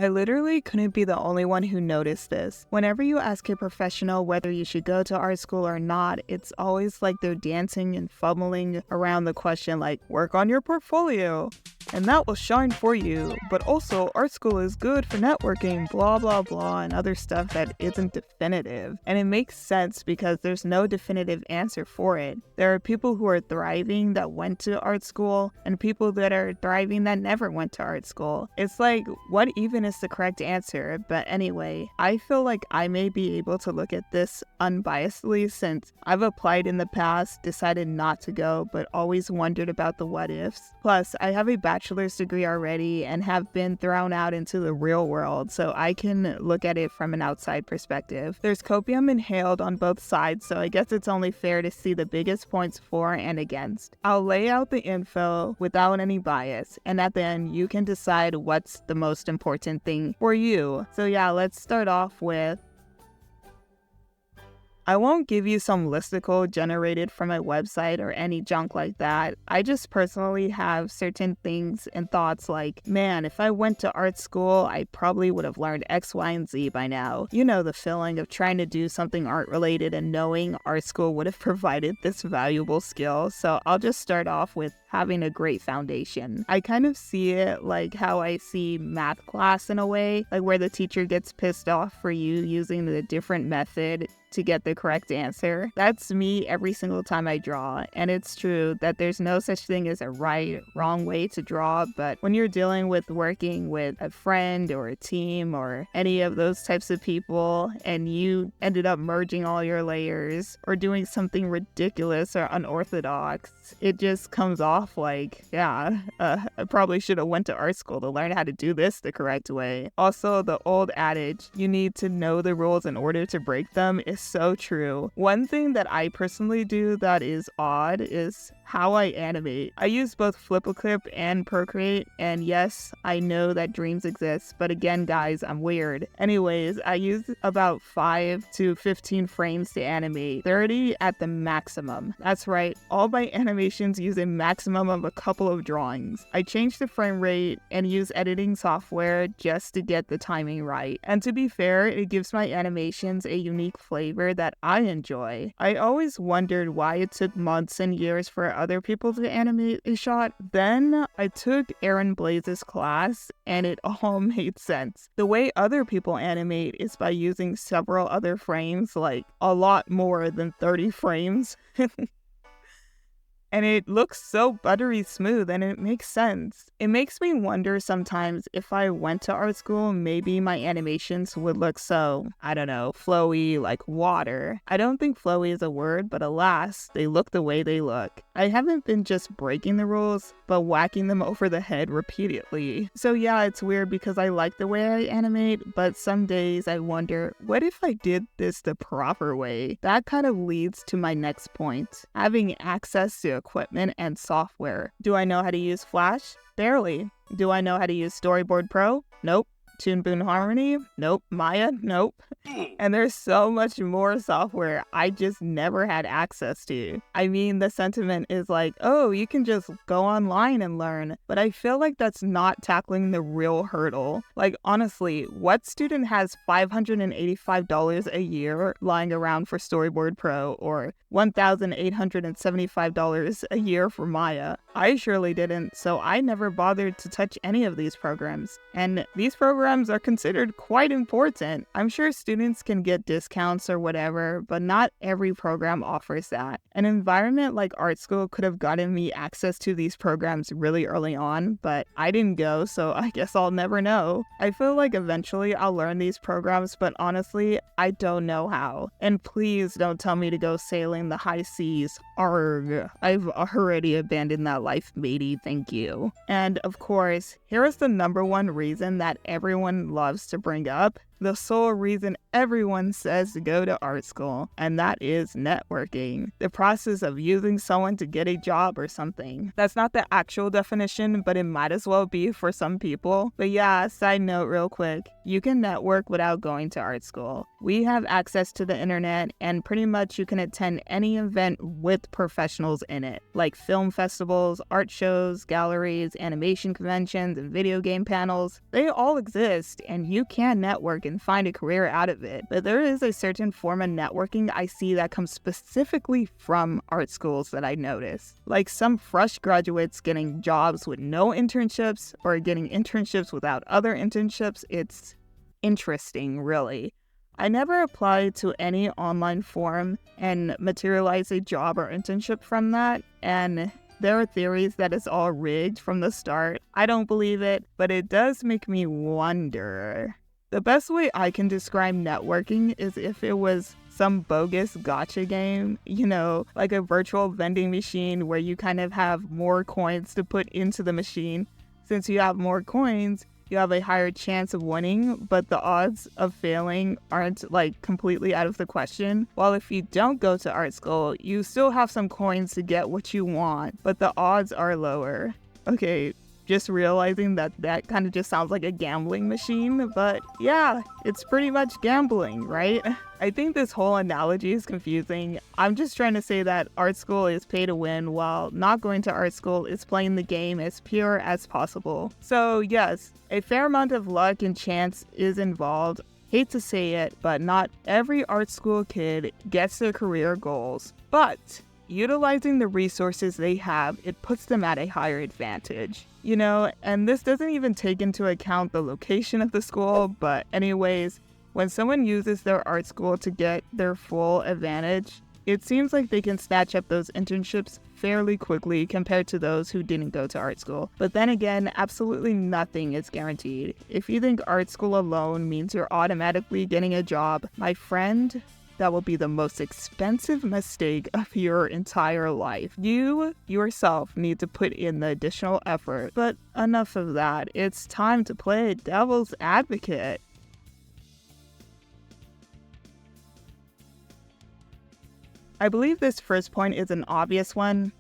I literally couldn't be the only one who noticed this. Whenever you ask a professional whether you should go to art school or not, it's always like they're dancing and fumbling around the question like, work on your portfolio, and that will shine for you. But also, art school is good for networking, blah blah blah, and other stuff that isn't definitive. And it makes sense because there's no definitive answer for it. There are people who are thriving that went to art school, and people that are thriving that never went to art school. It's like, what even is the correct answer? But anyway, I feel like I may be able to look at this unbiasedly since I've applied in the past, decided not to go, but always wondered about the what ifs. Plus, I have a bachelor's degree already and have been thrown out into the real world, so I can look at it from an outside perspective. There's copium inhaled on both sides, so I guess it's only fair to see the biggest points for and against. I'll lay out the info without any bias, and at the end, you can decide what's the most important thing for you. So yeah, let's start off with, I won't give you some listicle generated from a website or any junk like that. I just personally have certain things and thoughts like, man, if I went to art school, I probably would have learned X, Y, and Z by now. You know the feeling of trying to do something art related and knowing art school would have provided this valuable skill. So I'll just start off with having a great foundation. I kind of see it like how I see math class in a way, like where the teacher gets pissed off for you using the different method to get the correct answer. That's me every single time I draw, and it's true that there's no such thing as a right, wrong way to draw, but when you're dealing with working with a friend or a team or any of those types of people, and you ended up merging all your layers or doing something ridiculous or unorthodox, it just comes off like, yeah, I probably should have went to art school to learn how to do this the correct way. Also, the old adage, you need to know the rules in order to break them, is so true. One thing that I personally do that is odd is how I animate. I use both Flipaclip and Procreate, and yes, I know that dreams exist, but again, guys, I'm weird. Anyways, I use about 5 to 15 frames to animate, 30 at the maximum. That's right, all my animations use a maximum of a couple of drawings. I change the frame rate and use editing software just to get the timing right. And to be fair, it gives my animations a unique flavor that I enjoy. I always wondered why it took months and years for other people to animate a shot. Then I took Aaron Blaze's class and it all made sense. The way other people animate is by using several other frames, like a lot more than 30 frames. And it looks so buttery smooth and it makes sense. It makes me wonder sometimes if I went to art school, maybe my animations would look so, I don't know, flowy like water. I don't think flowy is a word, but alas, they look the way they look. I haven't been just breaking the rules, but whacking them over the head repeatedly. So yeah, it's weird because I like the way I animate, but some days I wonder, what if I did this the proper way? That kind of leads to my next point. Having access to equipment and software. Do I know how to use Flash? Barely. Do I know how to use Storyboard Pro? Nope. Toon Boom Harmony? Nope. Maya? Nope. And there's so much more software I just never had access to. I mean, the sentiment is like, oh, you can just go online and learn. But I feel like that's not tackling the real hurdle. Like, honestly, what student has $585 a year lying around for Storyboard Pro or $1,875 a year for Maya? I surely didn't, so I never bothered to touch any of these programs. And these programs are considered quite important. I'm sure students can get discounts or whatever, but not every program offers that. An environment like art school could have gotten me access to these programs really early on, but I didn't go, so I guess I'll never know. I feel like eventually I'll learn these programs, but honestly, I don't know how. And please don't tell me to go sailing the high seas. Arg. I've already abandoned that life, matey, thank you. And of course, here is the number one reason that everyone loves to bring up. the sole reason everyone says to go to art school, and that is networking. The process of using someone to get a job or something. That's not the actual definition, but it might as well be for some people. But yeah, side note real quick, you can network without going to art school. We have access to the internet, and pretty much you can attend any event with professionals in it, like film festivals, art shows, galleries, animation conventions, and video game panels. They all exist, and you can network and find a career out of it. But there is a certain form of networking I see that comes specifically from art schools that I notice. Like some fresh graduates getting jobs with no internships or getting internships without other internships. It's interesting, really. I never applied to any online form and materialized a job or internship from that, and there are theories that it's all rigged from the start. I don't believe it, but it does make me wonder. The best way I can describe networking is if it was some bogus gacha game, like a virtual vending machine where you kind of have more coins to put into the machine. Since you have more coins, you have a higher chance of winning, but the odds of failing aren't completely out of the question. While if you don't go to art school, you still have some coins to get what you want, but the odds are lower. Okay, just realizing that kind of just sounds like a gambling machine, but yeah, it's pretty much gambling, right? I think this whole analogy is confusing. I'm just trying to say that art school is pay to win, while not going to art school is playing the game as pure as possible. So yes, a fair amount of luck and chance is involved. Hate to say it, but not every art school kid gets their career goals. But utilizing the resources they have, it puts them at a higher advantage. And this doesn't even take into account the location of the school, but anyways, when someone uses their art school to get their full advantage, it seems like they can snatch up those internships fairly quickly compared to those who didn't go to art school. But then again, absolutely nothing is guaranteed. If you think art school alone means you're automatically getting a job, my friend, that will be the most expensive mistake of your entire life. You yourself need to put in the additional effort. But enough of that. It's time to play devil's advocate. I believe this first point is an obvious one.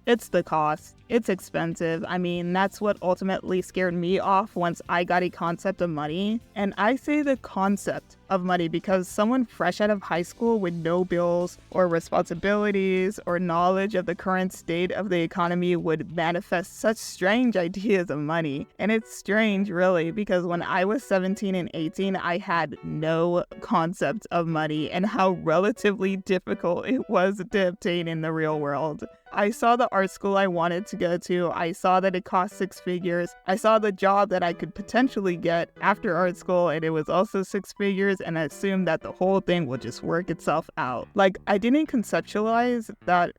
It's the cost. It's expensive. I mean, that's what ultimately scared me off once I got a concept of money. And I say the concept of money because someone fresh out of high school with no bills or responsibilities or knowledge of the current state of the economy would manifest such strange ideas of money. And it's strange, really, because when I was 17 and 18, I had no concept of money and how relatively difficult it was to obtain in the real world. I saw the art school I wanted to go to. I saw that it cost 6 figures. I saw the job that I could potentially get after art school, and it was also 6 figures, and I assumed that the whole thing would just work itself out. I didn't conceptualize that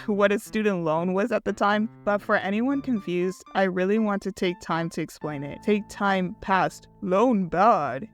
what a student loan was at the time, but for anyone confused, I really want to take time to explain it. Take time past loan bad,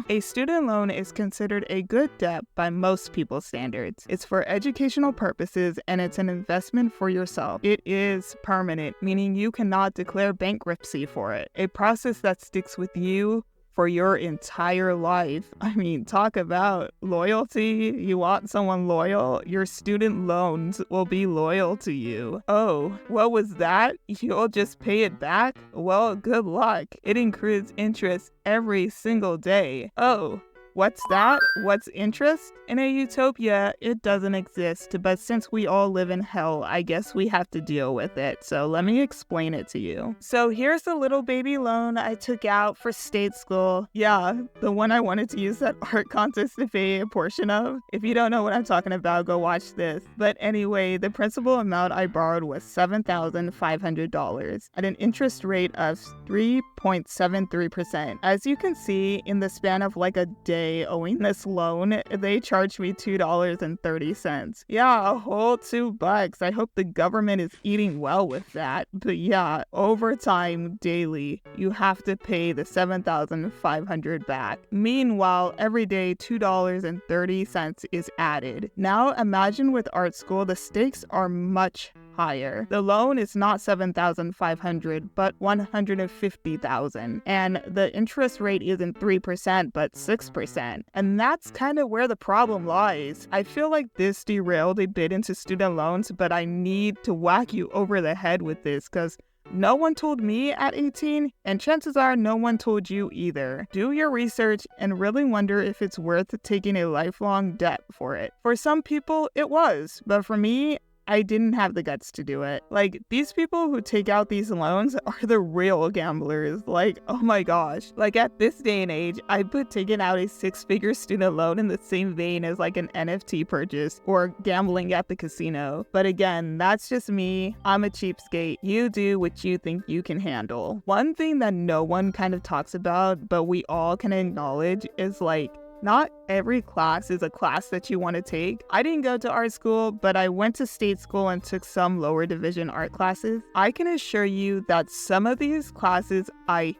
A student loan is considered a good debt by most people's standards. It's for educational purposes and it's an investment for yourself. It is permanent, meaning you cannot declare bankruptcy for it. A process that sticks with you for your entire life. I mean, talk about loyalty. You want someone loyal? Your student loans will be loyal to you. Oh, what was that? You'll just pay it back? Well, good luck. It includes interest every single day. Oh, what's that? What's interest? In a utopia, it doesn't exist, but since we all live in hell, I guess we have to deal with it. So let me explain it to you. So here's the little baby loan I took out for state school. Yeah, the one I wanted to use that art contest to pay a portion of. If you don't know what I'm talking about, go watch this. But anyway, the principal amount I borrowed was $7,500 at an interest rate of 3.73%. As you can see, in the span of a day owing this loan, they charged me $2.30. Yeah, a whole $2. I hope the government is eating well with that. But yeah, over time, daily, you have to pay the $7,500 back. Meanwhile, every day $2.30 is added. Now imagine with art school, the stakes are much higher. The loan is not $7,500, but $150,000. And the interest rate isn't 3%, but 6%. And that's kind of where the problem lies. I feel like this derailed a bit into student loans, but I need to whack you over the head with this because no one told me at 18, and chances are no one told you either. Do your research and really wonder if it's worth taking a lifelong debt for it. For some people, it was, but for me, I didn't have the guts to do it. Like, these people who take out these loans are the real gamblers. Like, oh my gosh. Like, at this day and age, I put taking out a 6-figure student loan in the same vein as like an NFT purchase or gambling at the casino. But again, that's just me. I'm a cheapskate. You do what you think you can handle. One thing that no one kind of talks about, but we all can acknowledge is like, not every class is a class that you want to take. I didn't go to art school, but I went to state school and took some lower division art classes. I can assure you that some of these classes I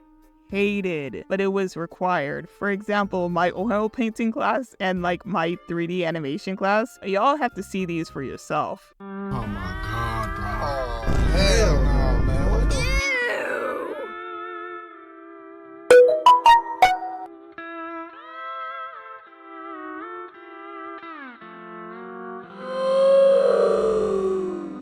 hated, but it was required. For example, my oil painting class and like my 3D animation class. Y'all have to see these for yourself. Oh my God, bro. Oh, hell no, man. What the...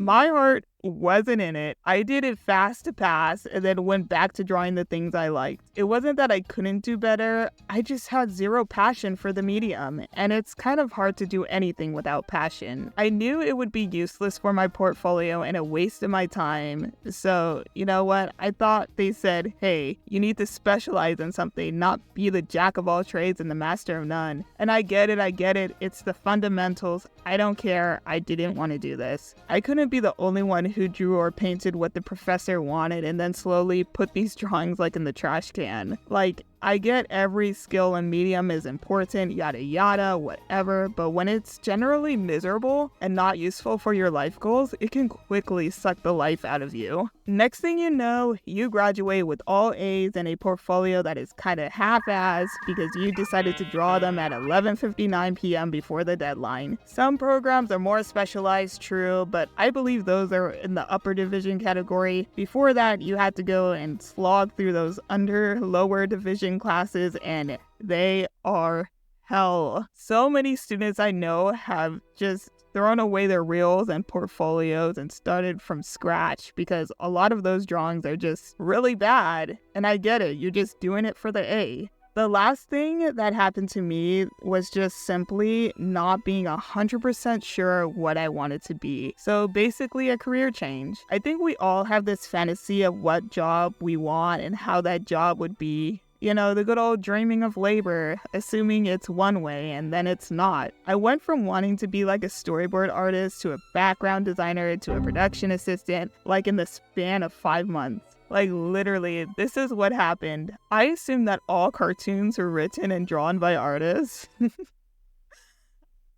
My heart wasn't in it. I did it fast to pass and then went back to drawing the things I liked. It wasn't that I couldn't do better, I just had zero passion for the medium, and it's kind of hard to do anything without passion. I knew it would be useless for my portfolio and a waste of my time, so you know what? I thought they said, hey, you need to specialize in something, not be the jack of all trades and the master of none. And I get it, it's the fundamentals. I don't care, I didn't want to do this. I couldn't be the only one who drew or painted what the professor wanted and then slowly put these drawings like in the trash can. Like, I get every skill and medium is important, yada yada, whatever, but when it's generally miserable and not useful for your life goals, it can quickly suck the life out of you. Next thing you know, you graduate with all A's and a portfolio that is kind of half-assed because you decided to draw them at 11:59 p.m. before the deadline. Some programs are more specialized, true, but I believe those are in the upper division category. Before that, you had to go and slog through those lower division classes, and they are hell. So many students I know have just thrown away their reels and portfolios and started from scratch because a lot of those drawings are just really bad. And I get it, you're just doing it for the A. The last thing that happened to me was just simply not being 100% sure what I wanted to be. So basically a career change. I think we all have this fantasy of what job we want and how that job would be. You know, the good old dreaming of labor, assuming it's one way and then it's not. I went from wanting to be like a storyboard artist to a background designer to a production assistant, like in the span of 5 months. Like, literally, this is what happened. I assumed that all cartoons were written and drawn by artists.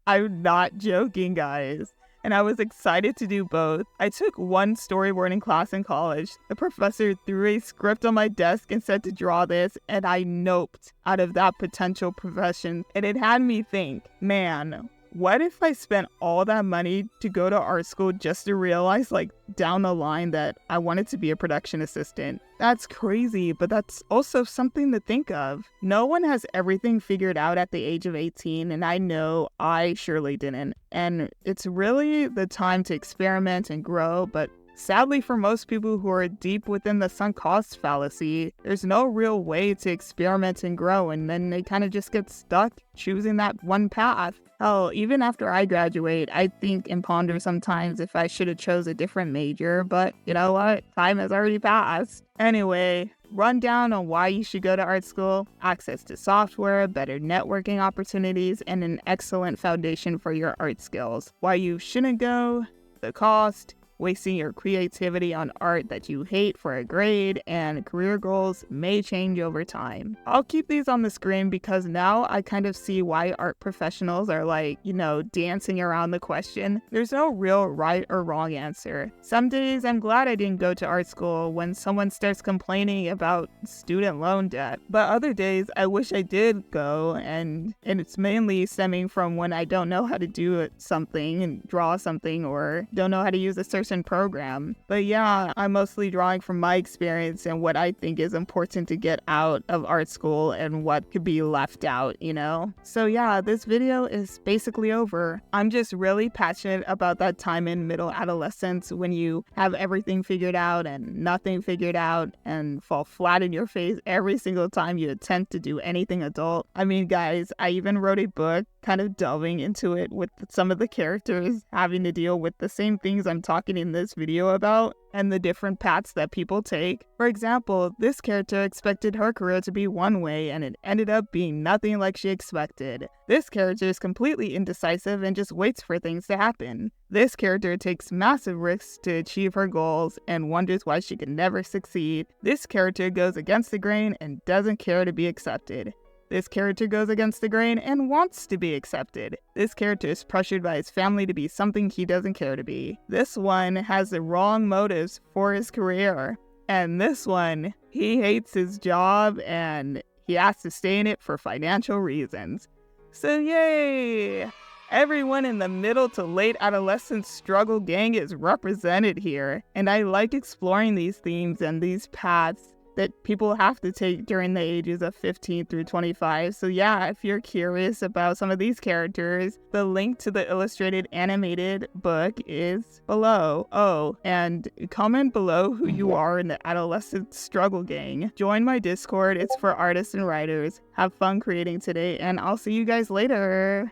I'm not joking, guys. And I was excited to do both. I took one storyboarding class in college. The professor threw a script on my desk and said to draw this, and I noped out of that potential profession. And it had me think, man, what if I spent all that money to go to art school just to realize, like, down the line that I wanted to be a production assistant? That's crazy, but that's also something to think of. No one has everything figured out at the age of 18, and I know I surely didn't. And it's really the time to experiment and grow, but sadly for most people who are deep within the sunk cost fallacy, there's no real way to experiment and grow, and then they kind of just get stuck choosing that one path. Hell, even after I graduate, I think and ponder sometimes if I should have chose a different major, but you know what? Time has already passed. Anyway, rundown on why you should go to art school: access to software, better networking opportunities, and an excellent foundation for your art skills. Why you shouldn't go, the cost, wasting your creativity on art that you hate for a grade, and career goals may change over time. I'll keep these on the screen because now I kind of see why art professionals are like, you know, dancing around the question. There's no real right or wrong answer. Some days I'm glad I didn't go to art school when someone starts complaining about student loan debt, but other days I wish I did go, and it's mainly stemming from when I don't know how to do something and draw something, or don't know how to use a certain immersion program. But yeah, I'm mostly drawing from my experience and what I think is important to get out of art school and what could be left out, you know? So yeah, this video is basically over. I'm just really passionate about that time in middle adolescence when you have everything figured out and nothing figured out and fall flat in your face every single time you attempt to do anything adult. I mean, guys, I even wrote a book kind of delving into it with some of the characters having to deal with the same things I'm talking in this video about and the different paths that people take. For example, this character expected her career to be one way and it ended up being nothing like she expected. This character is completely indecisive and just waits for things to happen. This character takes massive risks to achieve her goals and wonders why she can never succeed. This character goes against the grain and doesn't care to be accepted. This character goes against the grain and wants to be accepted. This character is pressured by his family to be something he doesn't care to be. This one has the wrong motives for his career. And this one, he hates his job and he has to stay in it for financial reasons. So yay! Everyone in the middle to late adolescent struggle gang is represented here. And I like exploring these themes and these paths that people have to take during the ages of 15 through 25. So yeah, if you're curious about some of these characters, the link to the illustrated animated book is below. Oh, and comment below who you are in the adolescent struggle gang. Join my Discord, it's for artists and writers. Have fun creating today, and I'll see you guys later.